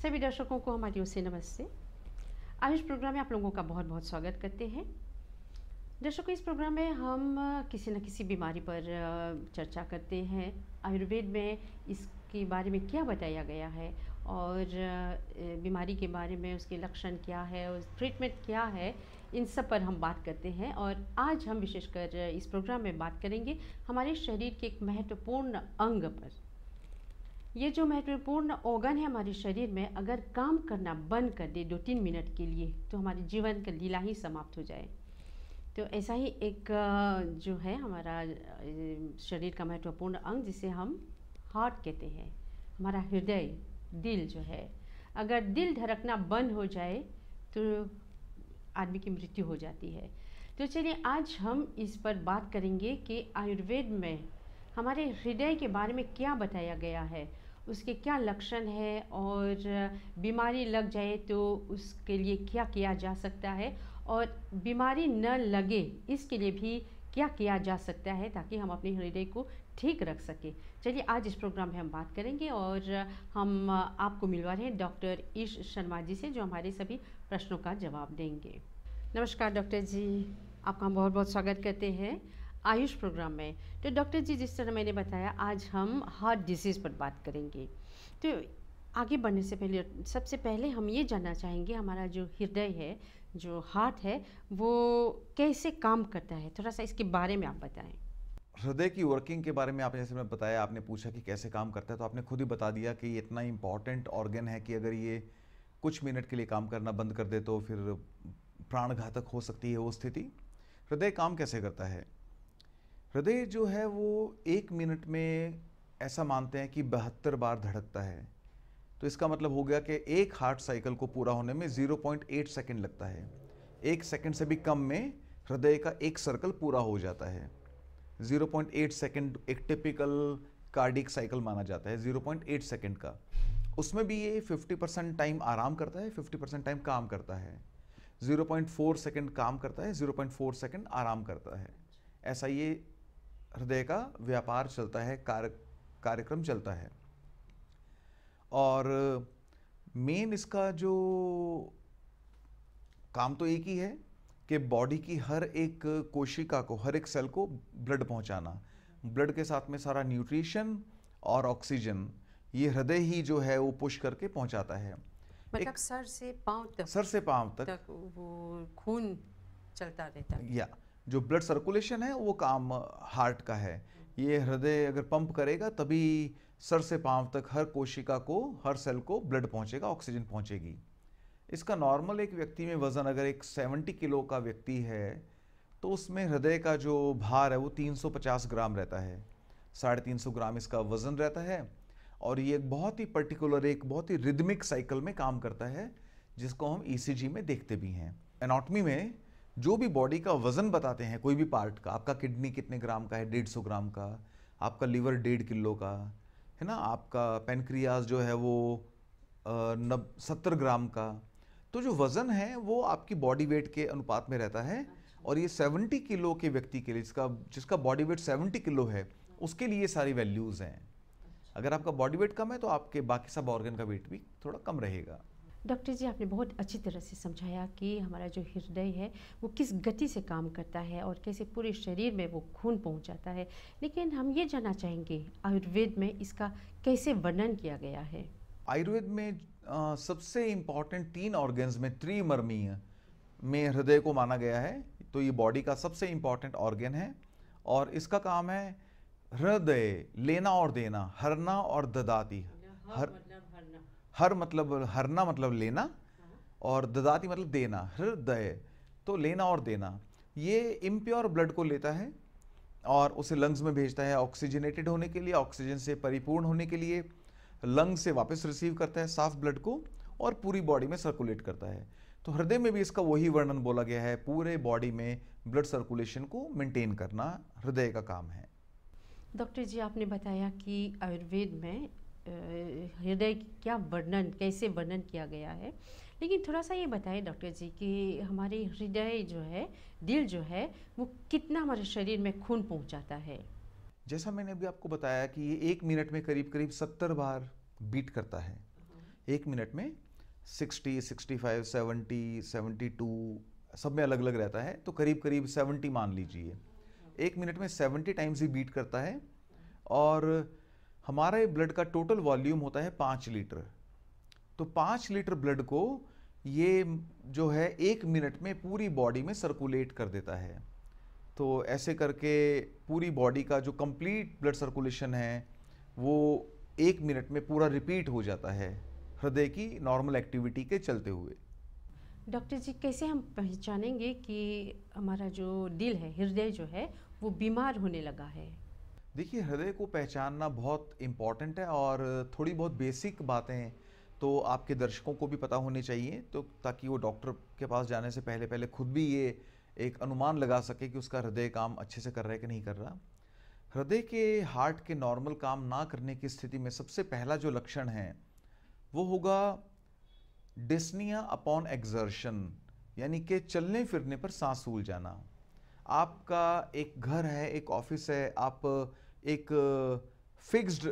सभी दर्शकों को हमारी ओर से नमस्ते। आयुष प्रोग्राम में आप लोगों का बहुत बहुत स्वागत करते हैं। दर्शकों, इस प्रोग्राम में हम किसी न किसी बीमारी पर चर्चा करते हैं। आयुर्वेद में इसके बारे में क्या बताया गया है और बीमारी के बारे में उसके लक्षण क्या है और ट्रीटमेंट क्या है, इन सब पर हम बात करते हैं। और आज हम विशेषकर इस प्रोग्राम में बात करेंगे हमारे शरीर के एक महत्वपूर्ण अंग पर। ये जो महत्वपूर्ण ऑर्गन है हमारे शरीर में, अगर काम करना बंद कर दे 2-3 मिनट के लिए तो हमारे जीवन का लीला ही समाप्त हो जाए। तो ऐसा ही एक जो है हमारा शरीर का महत्वपूर्ण अंग, जिसे हम हार्ट कहते हैं, हमारा हृदय, दिल जो है, अगर दिल धड़कना बंद हो जाए तो आदमी की मृत्यु हो जाती है। तो चलिए आज हम इस पर बात करेंगे कि आयुर्वेद में हमारे हृदय के बारे में क्या बताया गया है, उसके क्या लक्षण है और बीमारी लग जाए तो उसके लिए क्या किया जा सकता है, और बीमारी न लगे इसके लिए भी क्या किया जा सकता है ताकि हम अपने हृदय को ठीक रख सके। चलिए आज इस प्रोग्राम में हम बात करेंगे और हम आपको मिलवा रहे हैं डॉक्टर ईश शर्मा जी से, जो हमारे सभी प्रश्नों का जवाब देंगे। नमस्कार डॉक्टर जी, आपका हम बहुत बहुत स्वागत करते हैं आयुष प्रोग्राम में। तो डॉक्टर जी, जिस तरह मैंने बताया, आज हम हार्ट डिसीज़ पर बात करेंगे। तो आगे बढ़ने से पहले सबसे पहले हम ये जानना चाहेंगे हमारा जो हृदय है, जो हार्ट है, वो कैसे काम करता है, थोड़ा सा इसके बारे में आप बताएं। हृदय की वर्किंग के बारे में आप जैसे मैं बताया, आपने पूछा कि कैसे काम करता है, तो आपने खुद ही बता दिया कि ये इतना इम्पॉर्टेंट ऑर्गन है कि अगर ये कुछ मिनट के लिए काम करना बंद कर दे तो फिर प्राणघातक हो सकती है वो स्थिति। हृदय काम कैसे करता है? हृदय जो है वो 1 मिनट में ऐसा मानते हैं कि 72 बार धड़कता है। तो इसका मतलब हो गया कि एक हार्ट साइकिल को पूरा होने में 0.8 सेकंड लगता है। 1 सेकंड से भी कम में हृदय का एक सर्कल पूरा हो जाता है। 0.8 सेकंड एक टिपिकल कार्डिक साइकिल माना जाता है, 0.8 सेकंड का। उसमें भी ये 50% टाइम आराम करता है, 50% टाइम काम करता है। 0.4 सेकंड काम करता है, 0.4 सेकंड आराम करता है। ऐसा ये हृदय का व्यापार चलता है, कार्यक्रम चलता है। और मेन इसका जो काम तो एक ही है कि बॉडी की हर एक कोशिका को, हर एक सेल को ब्लड पहुंचाना। ब्लड के साथ में सारा न्यूट्रिशन और ऑक्सीजन ये हृदय ही जो है वो पुश करके पहुंचाता है। मतलब सर से पांव तक, सर से पांव तक वो खून चलता रहता है। या जो ब्लड सर्कुलेशन है वो काम हार्ट का है। ये हृदय अगर पंप करेगा तभी सर से पांव तक हर कोशिका को, हर सेल को ब्लड पहुंचेगा, ऑक्सीजन पहुंचेगी। इसका नॉर्मल एक व्यक्ति में वजन अगर एक 70 किलो का व्यक्ति है तो उसमें हृदय का जो भार है वो 350 ग्राम रहता है। 350 ग्राम इसका वजन रहता है। और ये एक बहुत ही पर्टिकुलर, एक बहुत ही रिदमिक साइकिल में काम करता है, जिसको हम ईसीजी में देखते भी हैं। एनाटॉमी में जो भी बॉडी का वजन बताते हैं कोई भी पार्ट का, आपका किडनी कितने ग्राम का है, 150 ग्राम का, आपका लीवर 1.5 किलो का है ना, आपका पेनक्रियाज जो है वो 70 ग्राम का। तो जो वजन है वो आपकी बॉडी वेट के अनुपात में रहता है। और ये 70 किलो के व्यक्ति के लिए, जिसका बॉडी वेट 70 किलो है, उसके लिए सारी वैल्यूज हैं। अगर आपका बॉडी वेट कम है तो आपके बाकी सब ऑर्गन का वेट भी थोड़ा कम रहेगा। डॉक्टर जी, आपने बहुत अच्छी तरह से समझाया कि हमारा जो हृदय है वो किस गति से काम करता है और कैसे पूरे शरीर में वो खून पहुंचाता है। लेकिन हम ये जानना चाहेंगे आयुर्वेद में इसका कैसे वर्णन किया गया है। आयुर्वेद में सबसे इम्पॉर्टेंट 3 ऑर्गन्स में त्रिमर्मीय में हृदय को माना गया है। तो ये बॉडी का सबसे इम्पॉर्टेंट ऑर्गन है और इसका काम है हृदय, लेना और देना, हरना और ददाती। हर मतलब हरना मतलब लेना और ददाती मतलब देना। हृदय तो लेना और देना। ये इम्प्योर ब्लड को लेता है और उसे लंग्स में भेजता है ऑक्सीजनेटेड होने के लिए, ऑक्सीजन से परिपूर्ण होने के लिए। लंग से वापस रिसीव करता है साफ ब्लड को और पूरी बॉडी में सर्कुलेट करता है। तो हृदय में भी इसका वही वर्णन बोला गया है, पूरे बॉडी में ब्लड सर्कुलेशन को मेंटेन करना हृदय का काम है। डॉक्टर जी, आपने बताया कि आयुर्वेद में हृदय क्या वर्णन, कैसे वर्णन किया गया है, लेकिन थोड़ा सा ये बताएं डॉक्टर जी कि हमारे हृदय जो है, दिल जो है, वो कितना हमारे शरीर में खून पहुंचाता है। जैसा मैंने अभी आपको बताया कि ये 1 मिनट में करीब करीब 70 बार बीट करता है। 1 मिनट में 60, 65, 70, 72, सब में अलग अलग रहता है, तो करीब करीब 70 मान लीजिए। 1 मिनट में 70 टाइम्स ही बीट करता है। और हमारे ब्लड का टोटल वॉल्यूम होता है 5 लीटर। तो 5 लीटर ब्लड को ये जो है 1 मिनट में पूरी बॉडी में सर्कुलेट कर देता है। तो ऐसे करके पूरी बॉडी का जो कंप्लीट ब्लड सर्कुलेशन है वो 1 मिनट में पूरा रिपीट हो जाता है हृदय की नॉर्मल एक्टिविटी के चलते हुए। डॉक्टर जी, कैसे हम पहचानेंगे कि हमारा जो दिल है, हृदय जो है, वो बीमार होने लगा है? देखिए, हृदय को पहचानना बहुत इम्पॉर्टेंट है और थोड़ी बहुत बेसिक बातें तो आपके दर्शकों को भी पता होनी चाहिए, तो ताकि वो डॉक्टर के पास जाने से पहले पहले खुद भी ये एक अनुमान लगा सके कि उसका हृदय काम अच्छे से कर रहा है कि नहीं कर रहा। हृदय के हार्ट के नॉर्मल काम ना करने की स्थिति में सबसे पहला जो लक्षण है वो होगा डिस्निया अपॉन एक्सर्शन, यानी कि चलने फिरने पर सांस फूल जाना। आपका एक घर है, एक ऑफिस है, आप एक फिक्स्ड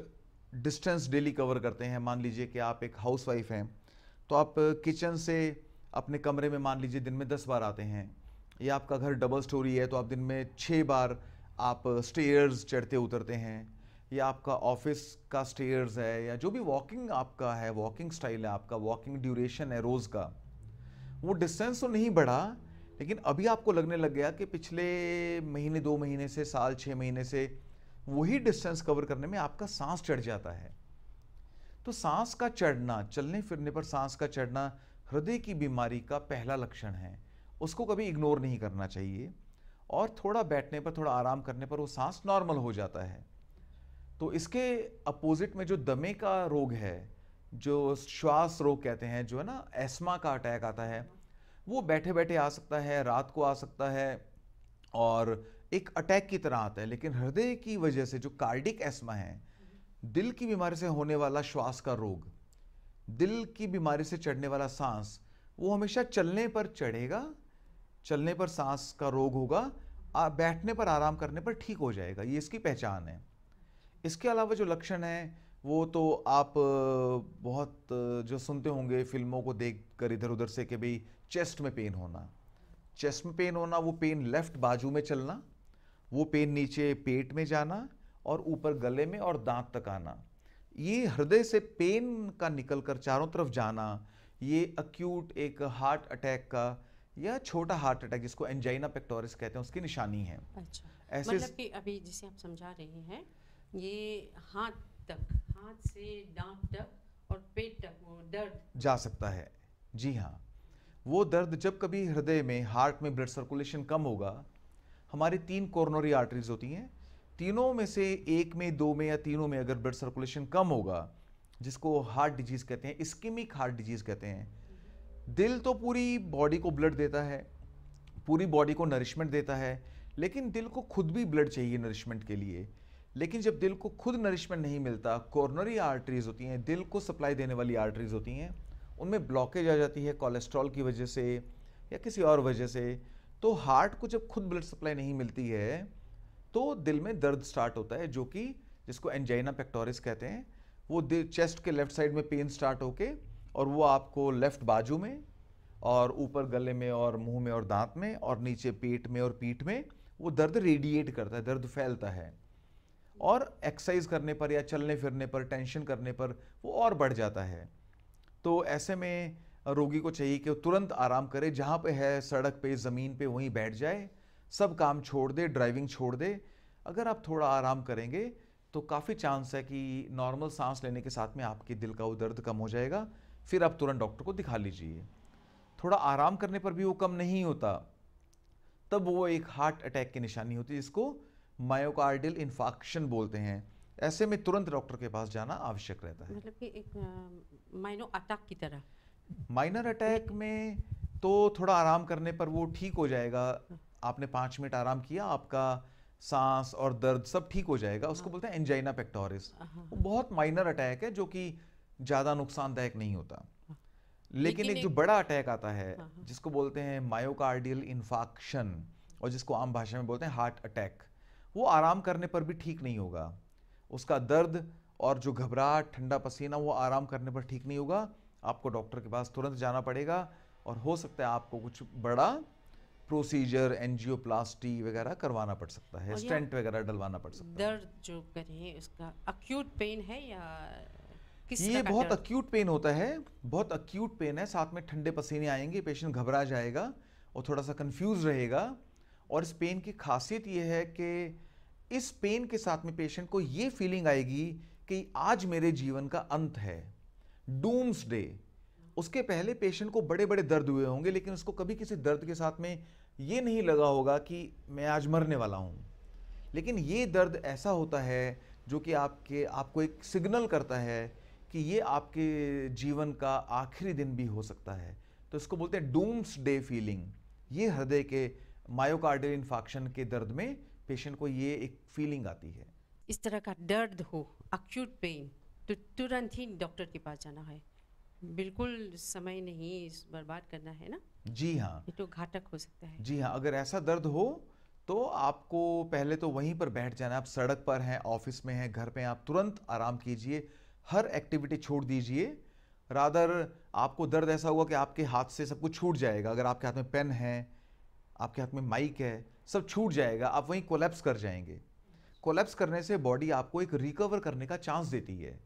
डिस्टेंस डेली कवर करते हैं। मान लीजिए कि आप एक हाउसवाइफ हैं, तो आप किचन से अपने कमरे में मान लीजिए दिन में 10 बार आते हैं, या आपका घर डबल स्टोरी है तो आप दिन में 6 बार आप स्टेयर्स चढ़ते उतरते हैं, या आपका ऑफिस का स्टेयर्स है, या जो भी वॉकिंग आपका है, वॉकिंग स्टाइल है आपका, वॉकिंग ड्यूरेशन है रोज़ का, वो डिस्टेंस तो नहीं बढ़ा, लेकिन अभी आपको लगने लग गया कि पिछले महीने 2 महीने से, साल 6 महीने से वही डिस्टेंस कवर करने में आपका सांस चढ़ जाता है। तो सांस का चढ़ना, चलने फिरने पर सांस का चढ़ना हृदय की बीमारी का पहला लक्षण है। उसको कभी इग्नोर नहीं करना चाहिए, और थोड़ा बैठने पर, थोड़ा आराम करने पर वो सांस नॉर्मल हो जाता है। तो इसके अपोजिट में जो दमे का रोग है, जो श्वास रोग कहते हैं, जो है ना एस्मा का अटैक आता है, वो बैठे बैठे आ सकता है, रात को आ सकता है और एक अटैक की तरह आता है। लेकिन हृदय की वजह से जो कार्डिक एस्मा है, दिल की बीमारी से होने वाला श्वास का रोग, दिल की बीमारी से चढ़ने वाला सांस, वो हमेशा चलने पर चढ़ेगा, चलने पर सांस का रोग होगा, बैठने पर, आराम करने पर ठीक हो जाएगा। ये इसकी पहचान है। इसके अलावा जो लक्षण है वो तो आप बहुत जो सुनते होंगे फिल्मों को देख कर इधर उधर से, कि भाई चेस्ट में पेन होना, चेस्ट में पेन होना, वो पेन लेफ्ट बाजू में चलना, वो पेन नीचे पेट में जाना और ऊपर गले में और दांत तक आना, ये हृदय से पेन का निकलकर चारों तरफ जाना, ये अक्यूट एक हार्ट अटैक का या छोटा हार्ट अटैक जिसको एंजाइना पेक्टोरिस कहते हैं उसकी निशानी है। अच्छा, ऐसे मतलब कि अभी जिसे आप समझा रहे हैं, ये हाथ तक, हाथ से दांत तक और पेट तक वो दर्द जा सकता है। जी हाँ, वो दर्द जब कभी हृदय में, हार्ट में ब्लड सर्कुलेशन कम होगा, हमारी 3 कोरोनरी आर्टरीज होती हैं, तीनों में से एक में, 2 में या तीनों में अगर ब्लड सर्कुलेशन कम होगा, जिसको हार्ट डिजीज कहते हैं, इस्केमिक हार्ट डिजीज कहते हैं। दिल तो पूरी बॉडी को ब्लड देता है, पूरी बॉडी को नरिशमेंट देता है, लेकिन दिल को खुद भी ब्लड चाहिए नरिशमेंट के लिए। लेकिन जब दिल को खुद नरिशमेंट नहीं मिलता, कोरोनरी आर्टरीज होती हैं, दिल को सप्लाई देने वाली आर्टरीज होती हैं, उनमें ब्लॉकेज आ जाती है कोलेस्ट्रॉल की वजह से या किसी और वजह से। तो हार्ट को जब खुद ब्लड सप्लाई नहीं मिलती है तो दिल में दर्द स्टार्ट होता है, जो कि जिसको एंजाइना पेक्टोरिस कहते हैं। वो चेस्ट के लेफ्ट साइड में पेन स्टार्ट होके, और वो आपको लेफ्ट बाजू में और ऊपर गले में और मुंह में और दांत में और नीचे पेट में और पीठ में वो दर्द रेडिएट करता है, दर्द फैलता है। और एक्सरसाइज करने पर या चलने फिरने पर, टेंशन करने पर वो और बढ़ जाता है। तो ऐसे में रोगी को चाहिए कि वो तुरंत आराम करे, जहाँ पे है सड़क पे, ज़मीन पे, वहीं बैठ जाए, सब काम छोड़ दे, ड्राइविंग छोड़ दे। अगर आप थोड़ा आराम करेंगे तो काफ़ी चांस है कि नॉर्मल सांस लेने के साथ में आपके दिल का वो दर्द कम हो जाएगा। फिर आप तुरंत डॉक्टर को दिखा लीजिए। थोड़ा आराम करने पर भी वो कम नहीं होता, तब वो एक हार्ट अटैक की निशानी होती है, जिसको मायोकार्डियल इन्फार्क्शन बोलते हैं। ऐसे में तुरंत डॉक्टर के पास जाना आवश्यक रहता है। मतलब कि एक माइनो अटैक की तरह। माइनर अटैक में तो थोड़ा आराम करने पर वो ठीक हो जाएगा। आपने 5 मिनट आराम किया, आपका सांस और दर्द सब ठीक हो जाएगा। उसको बोलते हैं एंजाइना पेक्टोरिस। वो बहुत माइनर अटैक है जो कि ज़्यादा नुकसानदायक नहीं होता। लेकिन एक जो बड़ा अटैक आता है जिसको बोलते हैं मायोकार्डियल इन्फार्क्शन, और जिसको आम भाषा में बोलते हैं हार्ट अटैक, वो आराम करने पर भी ठीक नहीं होगा। उसका दर्द और जो घबराहट, ठंडा पसीना, वो आराम करने पर ठीक नहीं होगा। आपको डॉक्टर के पास तुरंत जाना पड़ेगा और हो सकता है आपको कुछ बड़ा प्रोसीजर एंजियोप्लास्टी वगैरह करवाना पड़ सकता है, और या स्टेंट वगैरह डलवाना पड़ सकता है। दर्द जो करें उसका अक्यूट पेन है या किस ये तरह का बहुत दर्द? अक्यूट पेन होता है, बहुत अक्यूट पेन है, साथ में ठंडे पसीने आएंगे, पेशेंट घबरा जाएगा और थोड़ा सा कंफ्यूज रहेगा। और इस पेन की खासियत ये है कि इस पेन के साथ में पेशेंट को ये फीलिंग आएगी कि आज मेरे जीवन का अंत है, डूम्स डे। उसके पहले पेशेंट को बड़े बड़े दर्द हुए होंगे, लेकिन उसको कभी किसी दर्द के साथ में ये नहीं लगा होगा कि मैं आज मरने वाला हूं। लेकिन ये दर्द ऐसा होता है जो कि आपको एक सिग्नल करता है कि ये आपके जीवन का आखिरी दिन भी हो सकता है। तो इसको बोलते हैं डूम्स डे फीलिंग। ये हृदय के मायोकार्डियल इन्फार्क्शन के दर्द में पेशेंट को ये एक फीलिंग आती है। इस तरह का दर्द हो, अक्यूट पेन, तो तुरंत ही डॉक्टर के पास जाना है, बिल्कुल समय नहीं बर्बाद करना है ना? जी हाँ, ये तो घातक हो सकता है। जी हाँ, अगर ऐसा दर्द हो तो आपको पहले तो वहीं पर बैठ जाना है। आप सड़क पर हैं, ऑफिस में हैं, घर पे हैं, आप तुरंत आराम कीजिए, हर एक्टिविटी छोड़ दीजिए। रादर आपको दर्द ऐसा होगा कि आपके हाथ से सब कुछ छूट जाएगा। अगर आपके हाथ में पेन है, आपके हाथ में माइक है, सब छूट जाएगा, आप वहीं कोलैप्स कर जाएंगे। कोलैप्स करने से बॉडी आपको एक रिकवर करने का चांस देती है,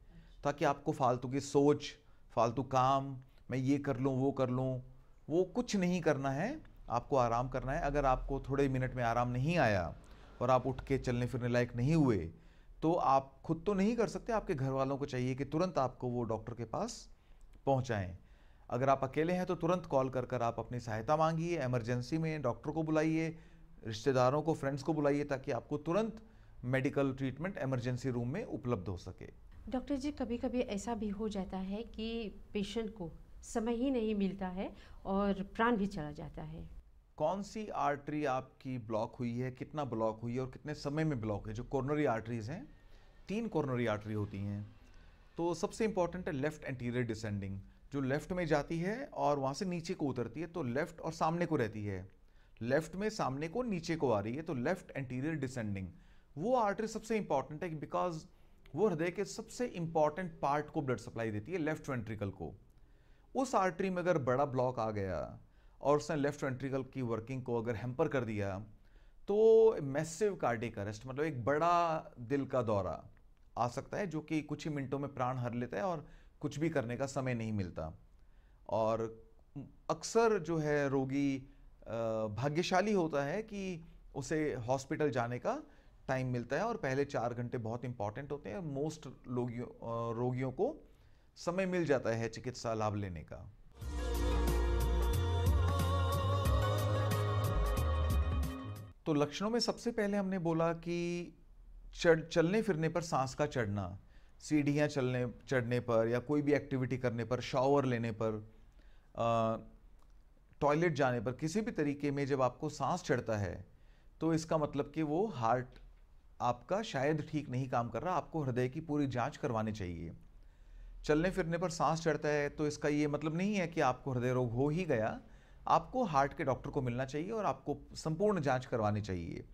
ताकि आपको फालतू की सोच, फालतू काम, मैं ये कर लूँ वो कर लूँ, वो कुछ नहीं करना है। आपको आराम करना है। अगर आपको थोड़े मिनट में आराम नहीं आया और आप उठ के चलने फिरने लायक नहीं हुए, तो आप खुद तो नहीं कर सकते, आपके घर वालों को चाहिए कि तुरंत आपको वो डॉक्टर के पास पहुंचाएं। अगर आप अकेले हैं तो तुरंत कॉल कर कर आप अपनी सहायता मांगिए, इमरजेंसी में डॉक्टर को बुलाइए, रिश्तेदारों को, फ्रेंड्स को बुलाइए, ताकि आपको तुरंत मेडिकल ट्रीटमेंट इमरजेंसी रूम में उपलब्ध हो सके। डॉक्टर जी, कभी कभी ऐसा भी हो जाता है कि पेशेंट को समय ही नहीं मिलता है और प्राण भी चला जाता है। कौन सी आर्टरी आपकी ब्लॉक हुई है, कितना ब्लॉक हुई है और कितने समय में ब्लॉक है? जो कोरोनरी आर्टरीज हैं, 3 कोरोनरी आर्टरी होती हैं। तो सबसे इंपॉर्टेंट है लेफ्ट एंटीरियर डिसेंडिंग, जो लेफ्ट में जाती है और वहाँ से नीचे को उतरती है, तो लेफ्ट और सामने को रहती है। लेफ्ट में सामने को नीचे को आ रही है, तो लेफ्ट एंटीरियर डिसेंडिंग। वो आर्टरी सबसे इंपॉर्टेंट है बिकॉज वो हृदय के सबसे इंपॉर्टेंट पार्ट को ब्लड सप्लाई देती है, लेफ्ट वेंट्रिकल को। उस आर्टरी में अगर बड़ा ब्लॉक आ गया और उसने लेफ्ट वेंट्रिकल की वर्किंग को अगर हैम्पर कर दिया, तो मैसिव कार्डियक अरेस्ट, मतलब एक बड़ा दिल का दौरा आ सकता है, जो कि कुछ ही मिनटों में प्राण हर लेता है और कुछ भी करने का समय नहीं मिलता। और अक्सर जो है रोगी भाग्यशाली होता है कि उसे हॉस्पिटल जाने का टाइम मिलता है, और पहले 4 घंटे बहुत इंपॉर्टेंट होते हैं। मोस्ट रोगियों को समय मिल जाता है चिकित्सा लाभ लेने का। तो लक्षणों में सबसे पहले हमने बोला कि चलने फिरने पर सांस का चढ़ना, सीढ़ियाँ चढ़ने पर या कोई भी एक्टिविटी करने पर, शॉवर लेने पर, टॉयलेट जाने पर, किसी भी तरीके में जब आपको सांस चढ़ता है, तो इसका मतलब कि वो हार्ट आपका शायद ठीक नहीं काम कर रहा, आपको हृदय की पूरी जांच करवानी चाहिए। चलने फिरने पर सांस चढ़ता है तो इसका ये मतलब नहीं है कि आपको हृदय रोग हो ही गया, आपको हार्ट के डॉक्टर को मिलना चाहिए और आपको संपूर्ण जांच करवानी चाहिए।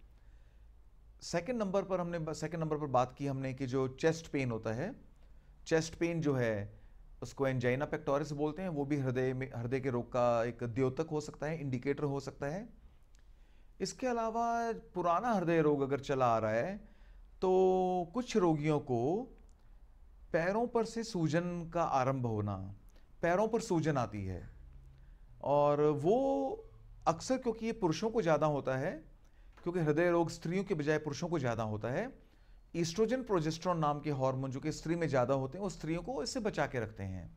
सेकंड नंबर पर बात की हमने कि जो चेस्ट पेन होता है, चेस्ट पेन जो है उसको एंजाइना पेक्टोरिस बोलते हैं, वो भी हृदय के रोग का एक द्योतक हो सकता है, इंडिकेटर हो सकता है। इसके अलावा पुराना हृदय रोग अगर चला आ रहा है, तो कुछ रोगियों को पैरों पर से सूजन का आरंभ होना, पैरों पर सूजन आती है, और वो अक्सर, क्योंकि ये पुरुषों को ज़्यादा होता है, क्योंकि हृदय रोग स्त्रियों के बजाय पुरुषों को ज़्यादा होता है, ईस्ट्रोजन प्रोजेस्टेरोन नाम के हार्मोन जो कि स्त्री में ज़्यादा होते हैं, वो स्त्रियों को इससे बचा के रखते हैं।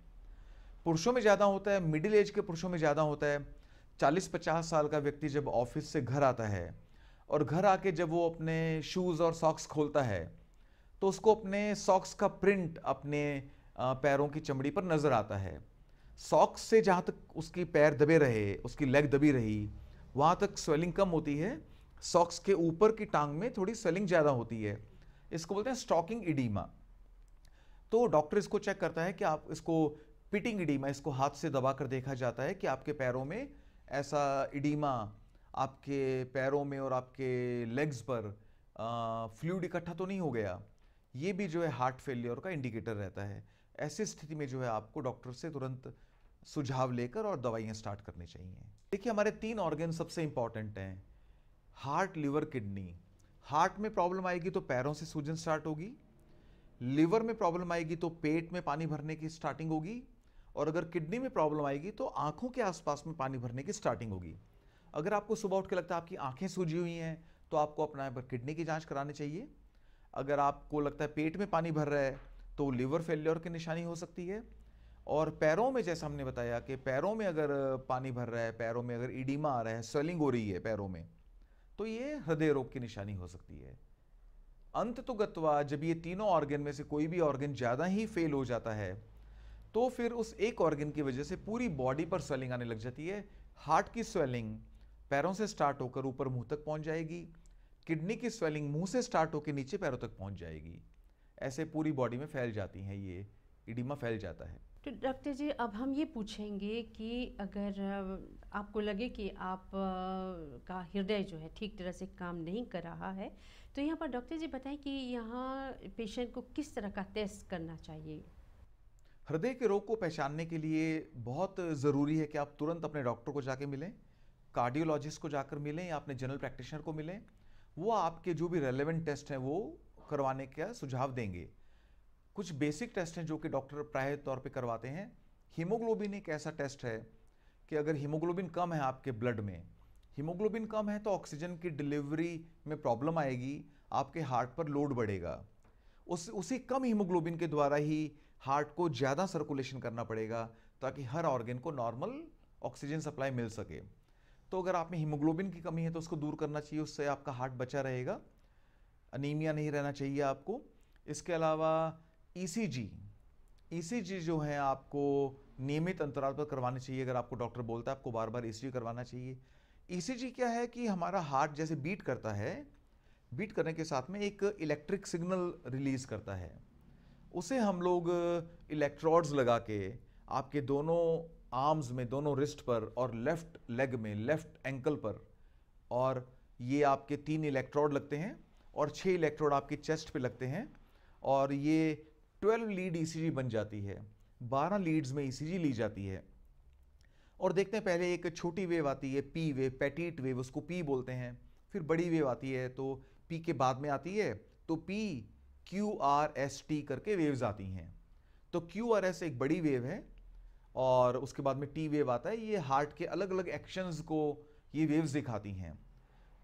पुरुषों में ज़्यादा होता है, मिडिल एज के पुरुषों में ज़्यादा होता है। 40-50 साल का व्यक्ति जब ऑफिस से घर आता है और घर आके जब वो अपने शूज़ और सॉक्स खोलता है, तो उसको अपने सॉक्स का प्रिंट अपने पैरों की चमड़ी पर नज़र आता है। सॉक्स से जहाँ तक उसकी पैर दबे रहे, उसकी लेग दबी रही, वहाँ तक स्वेलिंग कम होती है, सॉक्स के ऊपर की टांग में थोड़ी स्वेलिंग ज़्यादा होती है। इसको बोलते हैं स्टॉकिंग इडीमा। तो डॉक्टर इसको चेक करता है कि आप इसको पिटिंग इडीमा, इसको हाथ से दबा कर देखा जाता है कि आपके पैरों में ऐसा इडीमा, आपके पैरों में और आपके लेग्स पर फ्लूइड इकट्ठा तो नहीं हो गया। ये भी जो है हार्ट फेलियर का इंडिकेटर रहता है। ऐसी स्थिति में जो है आपको डॉक्टर से तुरंत सुझाव लेकर और दवाइयाँ स्टार्ट करनी चाहिए। देखिए, हमारे 3 ऑर्गन सबसे इंपॉर्टेंट हैं, हार्ट, लिवर, किडनी। हार्ट में प्रॉब्लम आएगी तो पैरों से सूजन स्टार्ट होगी, लिवर में प्रॉब्लम आएगी तो पेट में पानी भरने की स्टार्टिंग होगी, और अगर किडनी में प्रॉब्लम आएगी तो आंखों के आसपास में पानी भरने की स्टार्टिंग होगी। अगर आपको सुबह उठ के लगता है आपकी आंखें सूजी हुई हैं तो आपको अपना किडनी की जांच करानी चाहिए। अगर आपको लगता है पेट में पानी भर रहा है तो लिवर फेल्योर की निशानी हो सकती है। और पैरों में, जैसा हमने बताया कि पैरों में अगर पानी भर रहा है, पैरों में अगर इडीमा आ रहा है, स्वेलिंग हो रही है पैरों में, तो ये हृदय रोग की निशानी हो सकती है। अंत तो गत्वा जब ये तीनों ऑर्गन में से कोई भी ऑर्गन ज़्यादा ही फेल हो जाता है तो फिर उस एक ऑर्गन की वजह से पूरी बॉडी पर स्वेलिंग आने लग जाती है। हार्ट की स्वेलिंग पैरों से स्टार्ट होकर ऊपर मुंह तक पहुंच जाएगी, किडनी की स्वेलिंग मुंह से स्टार्ट होकर नीचे पैरों तक पहुंच जाएगी। ऐसे पूरी बॉडी में फैल जाती हैं, ये इडिमा फैल जाता है। तो डॉक्टर जी, अब हम ये पूछेंगे कि अगर आपको लगे कि आप का हृदय जो है ठीक तरह से काम नहीं कर रहा है, तो यहाँ पर डॉक्टर जी बताएं कि यहाँ पेशेंट को किस तरह का टेस्ट करना चाहिए। हृदय के रोग को पहचानने के लिए बहुत ज़रूरी है कि आप तुरंत अपने डॉक्टर को जाके मिलें, कार्डियोलॉजिस्ट को जाकर मिलें या अपने जनरल प्रैक्टिशनर को मिलें। वो आपके जो भी रेलेवेंट टेस्ट हैं वो करवाने का सुझाव देंगे। कुछ बेसिक टेस्ट हैं जो कि डॉक्टर प्राय तौर पे करवाते हैं। हीमोग्लोबिन एक ऐसा टेस्ट है कि अगर हीमोग्लोबिन कम है आपके ब्लड में, हीमोग्लोबिन कम है तो ऑक्सीजन की डिलीवरी में प्रॉब्लम आएगी, आपके हार्ट पर लोड बढ़ेगा। उसी कम हीमोग्लोबिन के द्वारा ही हार्ट को ज़्यादा सर्कुलेशन करना पड़ेगा ताकि हर ऑर्गन को नॉर्मल ऑक्सीजन सप्लाई मिल सके। तो अगर आप में हीमोग्लोबिन की कमी है तो उसको दूर करना चाहिए, उससे आपका हार्ट बचा रहेगा, अनीमिया नहीं रहना चाहिए आपको। इसके अलावा ईसीजी जो है आपको नियमित अंतराल पर करवानी चाहिए। अगर आपको डॉक्टर बोलता है आपको बार बार ईसीजी करवाना चाहिए। ईसीजी क्या है कि हमारा हार्ट जैसे बीट करता है, बीट करने के साथ में एक इलेक्ट्रिक सिग्नल रिलीज करता है। उसे हम लोग इलेक्ट्रोड्स लगा के आपके दोनों आर्म्स में, दोनों रिस्ट पर और लेफ्ट लेग में, लेफ्ट एंकल पर, और ये आपके 3 इलेक्ट्रोड लगते हैं और 6 इलेक्ट्रोड आपकी चेस्ट पे लगते हैं, और ये 12 लीड ईसीजी बन जाती है। 12 लीड्स में ईसीजी ली जाती है। और देखते हैं, पहले एक छोटी वेव आती है, पी वेव, पैटीट वेव, उसको पी बोलते हैं। फिर बड़ी वेव आती है तो पी के बाद में आती है तो पी QRST करके वेव्स आती हैं। तो QRS एक बड़ी वेव है और उसके बाद में टी वेव आता है। ये हार्ट के अलग अलग एक्शंस को ये वेव्स दिखाती हैं।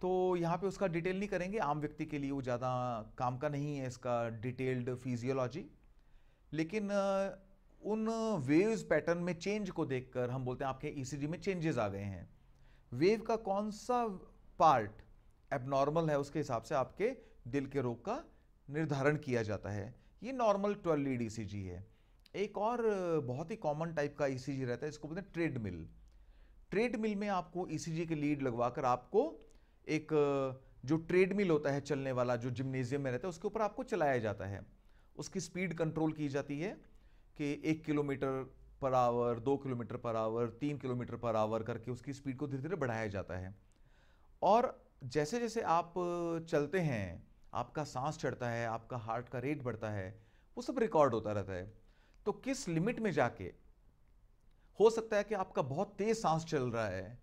तो यहाँ पे उसका डिटेल नहीं करेंगे, आम व्यक्ति के लिए वो ज़्यादा काम का नहीं है इसका डिटेल्ड फिजियोलॉजी। लेकिन उन वेव्स पैटर्न में चेंज को देखकर हम बोलते हैं आपके ईसीजी में चेंजेस आ गए हैं। वेव का कौन सा पार्ट एबनॉर्मल है उसके हिसाब से आपके दिल के रोग का निर्धारण किया जाता है। ये नॉर्मल 12 लीड ईसीजी है। एक और बहुत ही कॉमन टाइप का ईसीजी रहता है, इसको बोलते हैं ट्रेडमिल। ट्रेडमिल में आपको ईसीजी के लीड लगवाकर आपको एक जो ट्रेडमिल होता है चलने वाला, जो जिम्नेजियम में रहता है, उसके ऊपर आपको चलाया जाता है। उसकी स्पीड कंट्रोल की जाती है कि 1 kilometre per hour, 2 kilometre per hour, 3 kilometre per hour करके उसकी स्पीड को धीरे धीरे बढ़ाया जाता है। और जैसे जैसे आप चलते हैं, आपका सांस चढ़ता है, आपका हार्ट का रेट बढ़ता है, वो सब रिकॉर्ड होता रहता है। तो किस लिमिट में जाके हो सकता है कि आपका बहुत तेज सांस चल रहा है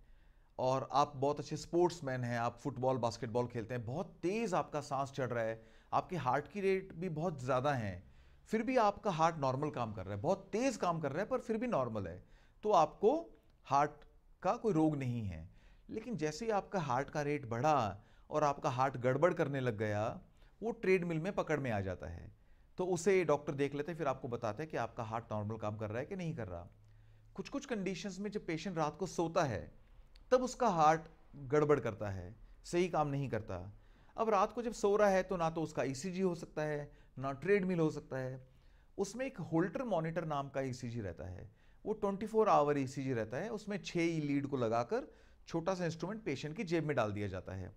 और आप बहुत अच्छे स्पोर्ट्समैन हैं, आप फुटबॉल बास्केटबॉल खेलते हैं, बहुत तेज आपका सांस चढ़ रहा है, आपके हार्ट की रेट भी बहुत ज़्यादा है, फिर भी आपका हार्ट नॉर्मल काम कर रहा है, बहुत तेज काम कर रहा है पर फिर भी नॉर्मल है, तो आपको हार्ट का कोई रोग नहीं है। लेकिन जैसे ही आपका हार्ट का रेट बढ़ा और आपका हार्ट गड़बड़ करने लग गया, वो ट्रेडमिल में पकड़ में आ जाता है। तो उसे डॉक्टर देख लेते हैं, फिर आपको बताते हैं कि आपका हार्ट नॉर्मल काम कर रहा है कि नहीं कर रहा। कुछ कुछ कंडीशंस में जब पेशेंट रात को सोता है तब उसका हार्ट गड़बड़ करता है, सही काम नहीं करता। अब रात को जब सो रहा है तो ना तो उसका ईसीजी हो सकता है, ना ट्रेडमिल हो सकता है। उसमें एक होल्टर मॉनिटर नाम का ईसीजी रहता है, वो 24 आवर ईसीजी रहता है। उसमें 6 लीड को लगाकर छोटा सा इंस्ट्रूमेंट पेशेंट की जेब में डाल दिया जाता है,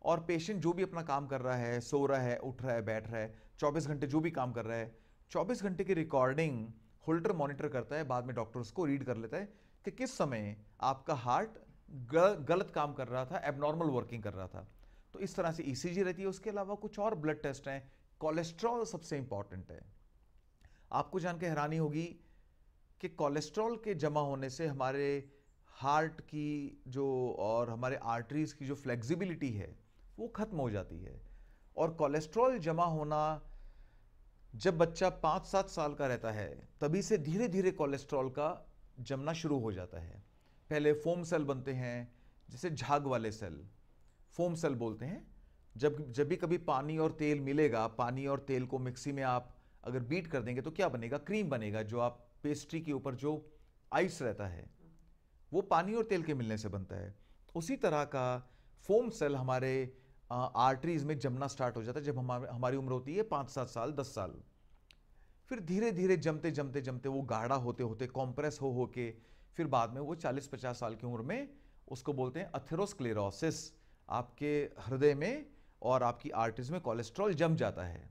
और पेशेंट जो भी अपना काम कर रहा है, सो रहा है, उठ रहा है, बैठ रहा है, 24 घंटे जो भी काम कर रहा है, 24 घंटे की रिकॉर्डिंग होल्टर मॉनिटर करता है। बाद में डॉक्टर उसको रीड कर लेता है कि किस समय आपका हार्ट गलत काम कर रहा था, एबनॉर्मल वर्किंग कर रहा था। तो इस तरह से ईसीजी रहती है। उसके अलावा कुछ और ब्लड टेस्ट हैं। कोलेस्ट्रॉल सबसे इंपॉर्टेंट है। आपको जान के हैरानी होगी कि कोलेस्ट्रॉल के जमा होने से हमारे हार्ट की जो और हमारे आर्टरीज की जो फ्लेक्सिबिलिटी है वो खत्म हो जाती है। और कोलेस्ट्रॉल जमा होना जब बच्चा 5-7 साल का रहता है तभी से धीरे धीरे कोलेस्ट्रॉल का जमना शुरू हो जाता है। पहले फोम सेल बनते हैं, जैसे झाग वाले सेल, फोम सेल बोलते हैं। जब भी कभी पानी और तेल मिलेगा, पानी और तेल को मिक्सी में आप अगर बीट कर देंगे तो क्या बनेगा? क्रीम बनेगा। जो आप पेस्ट्री के ऊपर जो आइस रहता है वो पानी और तेल के मिलने से बनता है। उसी तरह का फोम सेल हमारे आर्टरीज में जमना स्टार्ट हो जाता है जब हमारी उम्र होती है 5-7 साल, 10 साल। फिर धीरे धीरे जमते जमते जमते वो गाढ़ा होते होते कॉम्प्रेस हो के फिर बाद में वो 40-50 साल की उम्र में उसको बोलते हैं अथेरोस्क्लेरोसिस। आपके हृदय में और आपकी आर्टरीज में कोलेस्ट्रॉल जम जाता है,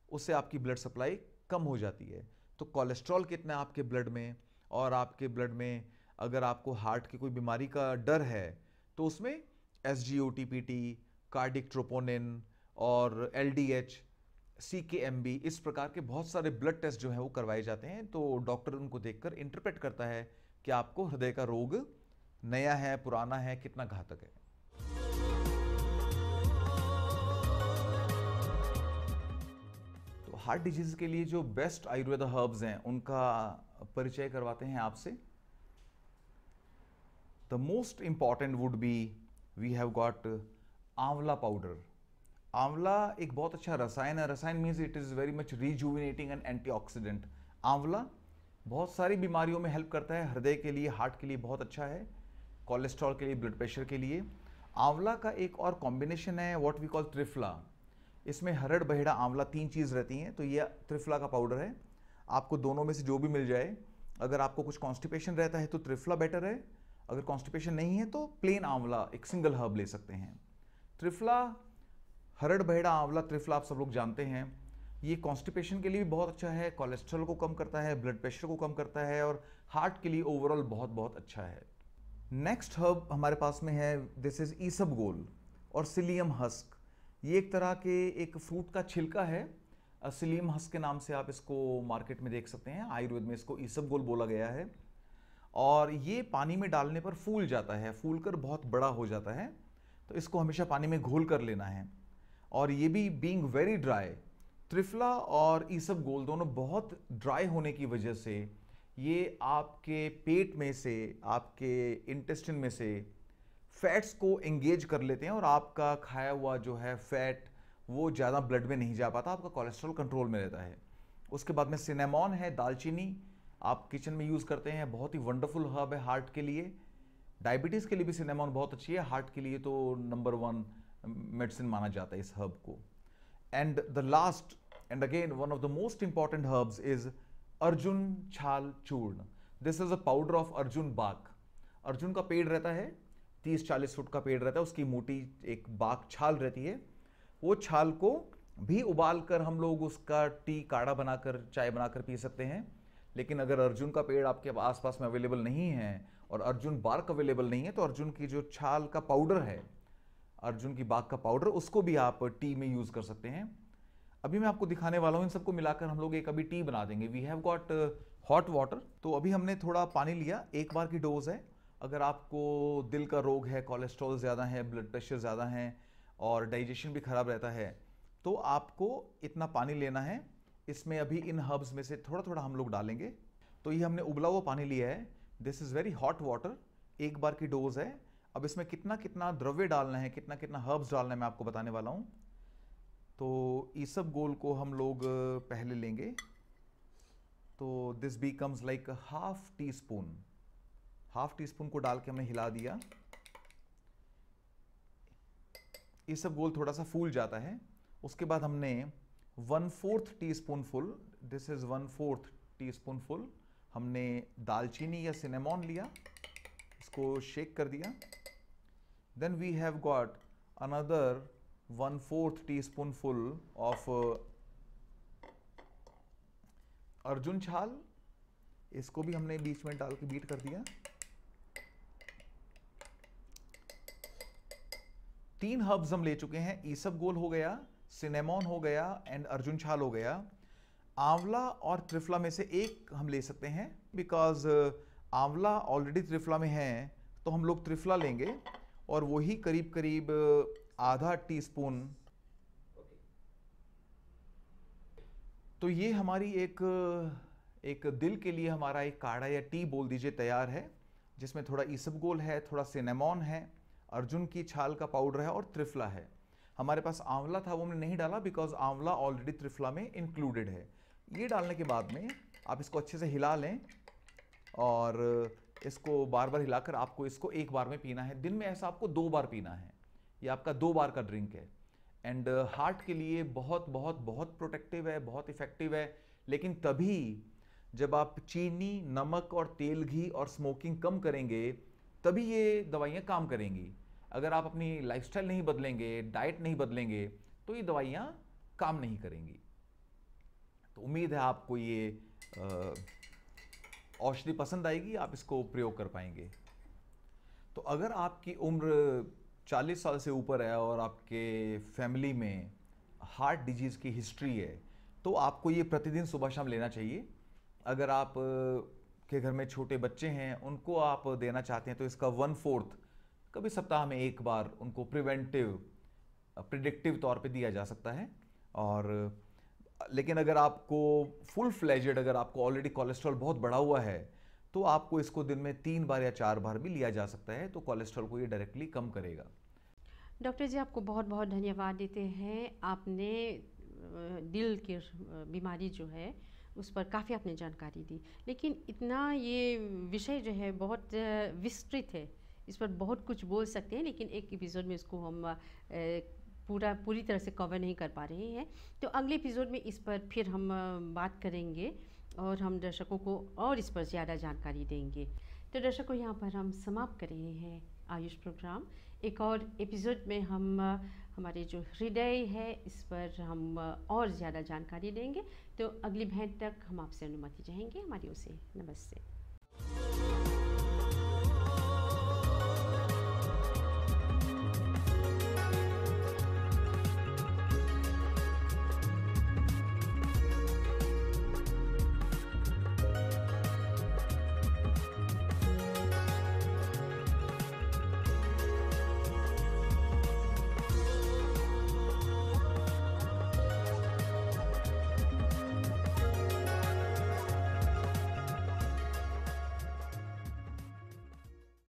उससे आपकी ब्लड सप्लाई कम हो जाती है। तो कोलेस्ट्रॉल कितना है आपके ब्लड में, और आपके ब्लड में अगर आपको हार्ट की कोई बीमारी का डर है तो उसमें SGOT-PT, कार्डिक ट्रोपोनिन और LDH, CKMB, इस प्रकार के बहुत सारे ब्लड टेस्ट जो हैं वो करवाए जाते हैं। तो डॉक्टर उनको देखकर इंटरप्रेट करता है कि आपको हृदय का रोग नया है, पुराना है, कितना घातक है। तो हार्ट डिजीज के लिए जो बेस्ट आयुर्वेदा हर्ब्स हैं उनका परिचय करवाते हैं आपसे। The most important would be, we have got amla powder. आंवला एक बहुत अच्छा रसायन है। रसायन means it is very much rejuvenating and antioxidant. आंवला बहुत सारी बीमारियों में हेल्प करता है। हृदय के लिए, हार्ट के लिए बहुत अच्छा है, कोलेस्ट्रॉल के लिए, ब्लड प्रेशर के लिए। आंवला का एक और कॉम्बिनेशन है व्हाट वी कॉल त्रिफला। इसमें हरड़, बहेड़ा, आंवला 3 चीज़ रहती हैं, तो ये त्रिफला का पाउडर है। आपको दोनों में से जो भी मिल जाए। अगर आपको कुछ कॉन्स्टिपेशन रहता है तो त्रिफला बेटर है, अगर कॉन्स्टिपेशन नहीं है तो प्लेन आंवला एक सिंगल हर्ब ले सकते हैं। त्रिफला, हरड़, बहेड़ा, आंवला, त्रिफला आप सब लोग जानते हैं। ये कॉन्स्टिपेशन के लिए भी बहुत अच्छा है, कोलेस्ट्रॉल को कम करता है, ब्लड प्रेशर को कम करता है, और हार्ट के लिए ओवरऑल बहुत बहुत अच्छा है। नेक्स्ट हर्ब हमारे पास में है, दिस इज ईसबगोल और सिलियम हस्क। ये एक तरह के एक फ्रूट का छिलका है। सिलियम हस्क के नाम से आप इसको मार्केट में देख सकते हैं। आयुर्वेद में इसको ईसबगोल बोला गया है। और ये पानी में डालने पर फूल जाता है, फूलकर बहुत बड़ा हो जाता है। तो इसको हमेशा पानी में घोल कर लेना है। और ये भी बीइंग वेरी ड्राई, त्रिफला और ईसबगोल दोनों बहुत ड्राई होने की वजह से ये आपके पेट में से, आपके इंटेस्टिन में से फैट्स को एंगेज कर लेते हैं, और आपका खाया हुआ जो है फैट वो ज़्यादा ब्लड में नहीं जा पाता, आपका कोलेस्ट्रॉल कंट्रोल में रहता है। उसके बाद में सिनेमॉन है, दालचीनी आप किचन में यूज़ करते हैं, बहुत ही वंडरफुल हर्ब है हार्ट के लिए। डायबिटीज़ के लिए भी सिनेमॉन बहुत अच्छी है, हार्ट के लिए तो नंबर 1 मेडिसिन माना जाता है इस हर्ब को। And the last and again one of the most important herbs is Arjun छाल चूर्ण। This is a powder of Arjun बाक। अर्जुन का पेड़ रहता है, 30-40 फुट का पेड़ रहता है, उसकी मोटी एक बाक छाल रहती है। वो छाल को भी उबाल कर हम लोग उसका टी, काढ़ा बनाकर, चाय बनाकर पी सकते हैं। लेकिन अगर अर्जुन का पेड़ आपके आसपास में अवेलेबल नहीं है और अर्जुन बार्क अवेलेबल नहीं है तो अर्जुन की जो छाल का पाउडर है, अर्जुन की बाग का पाउडर, उसको भी आप टी में यूज़ कर सकते हैं। अभी मैं आपको दिखाने वाला हूँ, इन सबको मिलाकर हम लोग एक अभी टी बना देंगे। We have got hot water. तो अभी हमने थोड़ा पानी लिया, 1 बार की डोज है। अगर आपको दिल का रोग है, कोलेस्ट्रॉल ज़्यादा है, ब्लड प्रेशर ज़्यादा है और डाइजेशन भी ख़राब रहता है तो आपको इतना पानी लेना है। इसमें अभी इन हर्ब्स में से थोड़ा थोड़ा हम लोग डालेंगे। तो ये हमने उबला हुआ पानी लिया है, this is very hot water, 1 बार की डोज है। अब इसमें कितना कितना द्रव्य डालना है, कितना कितना हर्ब्स डालना है, मैं आपको बताने वाला हूँ। तो ईसबगोल को हम लोग पहले लेंगे, तो this becomes like half tea spoon. Half tea spoon को डाल के हमने हिला दिया। ईसबगोल थोड़ा सा फूल जाता है। उसके बाद हमने 1/4 teaspoon full, this is 1/4 teaspoon full, हमने दालचीनी या सिनेमॉन लिया, इसको शेक कर दिया। Then we have got another 1/4 teaspoon full of arjun chhal, इसको भी हमने बीच में डाल के बीट कर दिया। 3 हर्ब्स हम ले चुके हैं, ईसबगोल हो गया, सिनेमॉन हो गया एंड अर्जुन छाल हो गया। आंवला और त्रिफला में से एक हम ले सकते हैं, बिकॉज आंवला ऑलरेडी त्रिफला में है, तो हम लोग त्रिफला लेंगे और वही करीब करीब आधा टीस्पून। तो ये हमारी एक दिल के लिए हमारा एक काढ़ा या टी बोल दीजिए तैयार है, जिसमें थोड़ा इसबगोल है, थोड़ा सिनेमॉन है, अर्जुन की छाल का पाउडर है और त्रिफला है। हमारे पास आंवला था, वो हमने नहीं डाला बिकॉज आंवला ऑलरेडी त्रिफला में इंक्लूडेड है। ये डालने के बाद में आप इसको अच्छे से हिला लें और इसको बार बार हिलाकर आपको इसको एक बार में पीना है। दिन में ऐसा आपको 2 बार पीना है। ये आपका 2 बार का ड्रिंक है एंड हार्ट के लिए बहुत बहुत बहुत प्रोटेक्टिव है, बहुत इफेक्टिव है। लेकिन तभी जब आप चीनी, नमक और तेल, घी और स्मोकिंग कम करेंगे, तभी ये दवाइयाँ काम करेंगी। अगर आप अपनी लाइफस्टाइल नहीं बदलेंगे, डाइट नहीं बदलेंगे, तो ये दवाइयाँ काम नहीं करेंगी। तो उम्मीद है आपको ये औषधि पसंद आएगी, आप इसको प्रयोग कर पाएंगे। तो अगर आपकी उम्र 40 साल से ऊपर है और आपके फैमिली में हार्ट डिजीज़ की हिस्ट्री है, तो आपको ये प्रतिदिन सुबह शाम लेना चाहिए। अगर आप के घर में छोटे बच्चे हैं, उनको आप देना चाहते हैं, तो इसका 1/4 कभी सप्ताह में एक बार उनको प्रिडिक्टिव तौर पे दिया जा सकता है। और लेकिन अगर आपको फुल फ्लेजेड, अगर आपको ऑलरेडी कोलेस्ट्रॉल बहुत बढ़ा हुआ है, तो आपको इसको दिन में 3 बार या 4 बार भी लिया जा सकता है, तो कोलेस्ट्रॉल को ये डायरेक्टली कम करेगा। डॉक्टर जी, आपको बहुत बहुत धन्यवाद देते हैं। आपने दिल की बीमारी जो है उस पर काफ़ी आपने जानकारी दी, लेकिन इतना ये विषय जो है बहुत विस्तृत है, इस पर बहुत कुछ बोल सकते हैं, लेकिन एक एपिसोड में इसको हम पूरी तरह से कवर नहीं कर पा रहे हैं। तो अगले एपिसोड में इस पर फिर हम बात करेंगे और हम दर्शकों को और इस पर ज़्यादा जानकारी देंगे। तो दर्शकों, यहाँ पर हम समाप्त कर रहे हैं आयुष प्रोग्राम। एक और एपिसोड में हम हमारे जो हृदय है इस पर हम और ज़्यादा जानकारी देंगे। तो अगली भेंट तक हम आपसे अनुमति चाहेंगे। हमारी ओर से नमस्ते।